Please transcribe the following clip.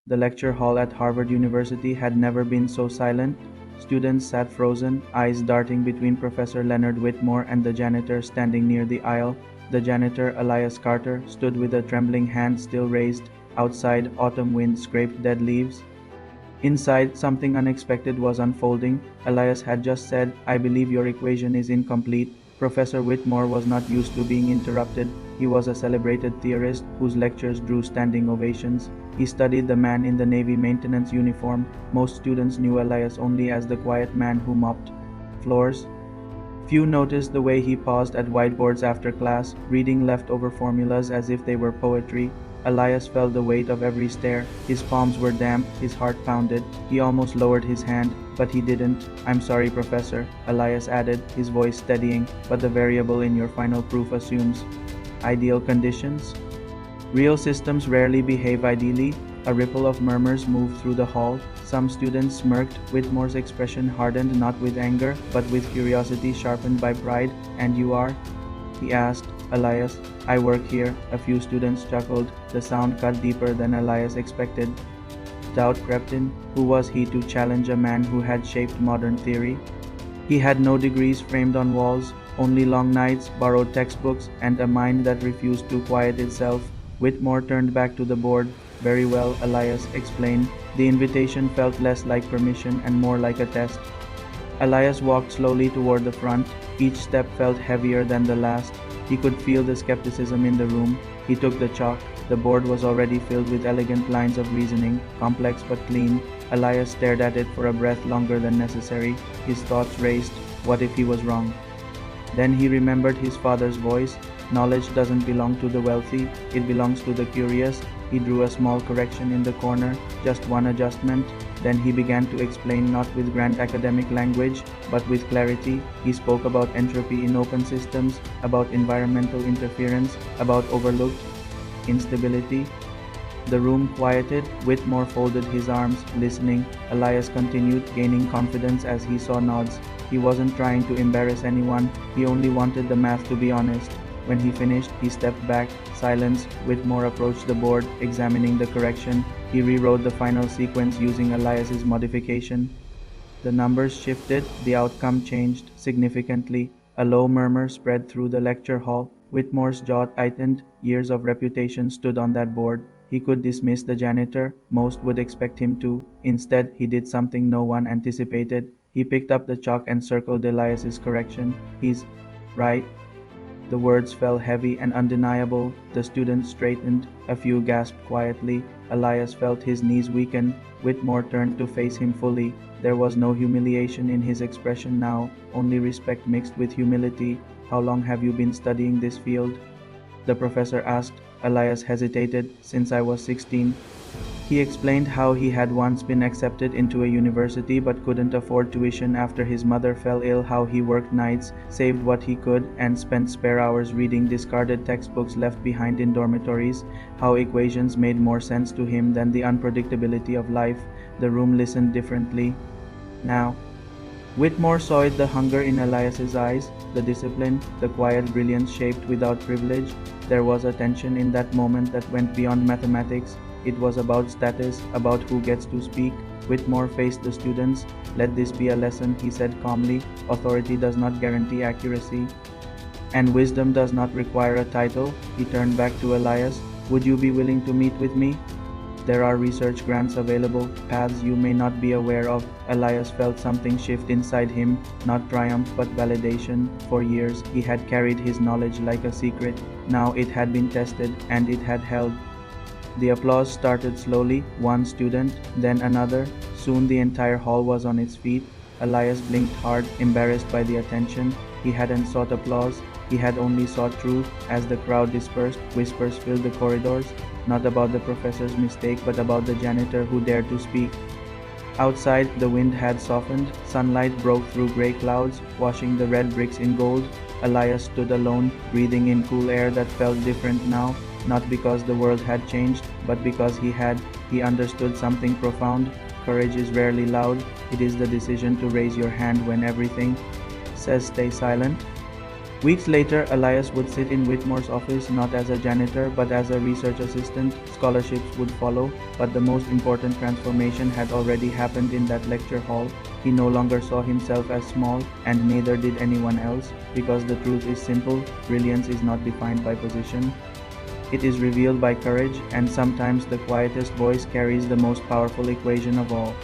The lecture hall at Harvard University had never been so silent. Students sat frozen, eyes darting between Professor Leonard Whitmore and the janitor standing near the aisle. The janitor, Elias Carter, stood with a trembling hand still raised. Outside, autumn wind scraped dead leaves. Inside, something unexpected was unfolding. Elias had just said, "I believe your equation is incomplete." Professor Whitmore was not used to being interrupted. He was a celebrated theorist whose lectures drew standing ovations. He studied the man in the Navy maintenance uniform. Most students knew Elias only as the quiet man who mopped floors. Few noticed the way he paused at whiteboards after class, reading leftover formulas as if they were poetry. Elias felt the weight of every stare. His palms were damp, his heart pounded. He almost lowered his hand, but he didn't. "I'm sorry, Professor," Elias added, his voice steadying, "but the variable in your final proof assumes ideal conditions. Real systems rarely behave ideally." A ripple of murmurs moved through the hall. Some students smirked. Whitmore's expression hardened not with anger, but with curiosity sharpened by pride. "And you are?" he asked. "Elias, I work here." A few students chuckled. The sound cut deeper than Elias expected. Doubt crept in. Who was he to challenge a man who had shaped modern theory? He had no degrees framed on walls, only long nights, borrowed textbooks, and a mind that refused to quiet itself. Whitmore turned back to the board. "Very well," Elias explained. The invitation felt less like permission and more like a test. Elias walked slowly toward the front. Each step felt heavier than the last. He could feel the skepticism in the room. He took the chalk. The board was already filled with elegant lines of reasoning, complex but clean. Elias stared at it for a breath longer than necessary. His thoughts raced. What if he was wrong? Then he remembered his father's voice. "Knowledge doesn't belong to the wealthy, it belongs to the curious." He drew a small correction in the corner, just one adjustment. Then he began to explain, not with grand academic language, but with clarity. He spoke about entropy in open systems, about environmental interference, about overlooked instability. The room quieted. Whitmore folded his arms, listening. Elias continued, gaining confidence as he saw nods. He wasn't trying to embarrass anyone, he only wanted the math to be honest. When he finished, he stepped back. Silence. Whitmore approached the board, examining the correction. He rewrote the final sequence using Elias's modification. The numbers shifted, the outcome changed significantly. A low murmur spread through the lecture hall. Whitmore's jaw tightened. Years of reputation stood on that board. He could dismiss the janitor. Most would expect him to. Instead, he did something no one anticipated. He picked up the chalk and circled Elias's correction. "He's right." The words fell heavy and undeniable. The students straightened. A few gasped quietly. Elias felt his knees weaken. Whitmore turned to face him fully. There was no humiliation in his expression now, only respect mixed with humility. "How long have you been studying this field?" the professor asked. Elias hesitated. "Since I was 16. He explained how he had once been accepted into a university but couldn't afford tuition after his mother fell ill, how he worked nights, saved what he could, and spent spare hours reading discarded textbooks left behind in dormitories, how equations made more sense to him than the unpredictability of life." The room listened differently now. Whitmore saw it, the hunger in Elias's eyes, the discipline, the quiet brilliance shaped without privilege. There was a tension in that moment that went beyond mathematics. It was about status, about who gets to speak. Whitmore faced the students. "Let this be a lesson," he said calmly. "Authority does not guarantee accuracy, and wisdom does not require a title." He turned back to Elias. "Would you be willing to meet with me? There are research grants available, paths you may not be aware of." Elias felt something shift inside him, not triumph but validation. For years, he had carried his knowledge like a secret. Now it had been tested, and it had held. The applause started slowly, one student, then another. Soon the entire hall was on its feet. Elias blinked hard, embarrassed by the attention. He hadn't sought applause, he had only sought truth. As the crowd dispersed, whispers filled the corridors, not about the professor's mistake but about the janitor who dared to speak. Outside, the wind had softened. Sunlight broke through gray clouds, washing the red bricks in gold. Elias stood alone, breathing in cool air that felt different now. Not because the world had changed, but because he understood something profound. Courage is rarely loud. It is the decision to raise your hand when everything says stay silent. Weeks later, Elias would sit in Whitmore's office not as a janitor but as a research assistant. Scholarships would follow, but the most important transformation had already happened in that lecture hall. He no longer saw himself as small, and neither did anyone else, because the truth is simple: brilliance is not defined by position. It is revealed by courage, and sometimes the quietest voice carries the most powerful equation of all.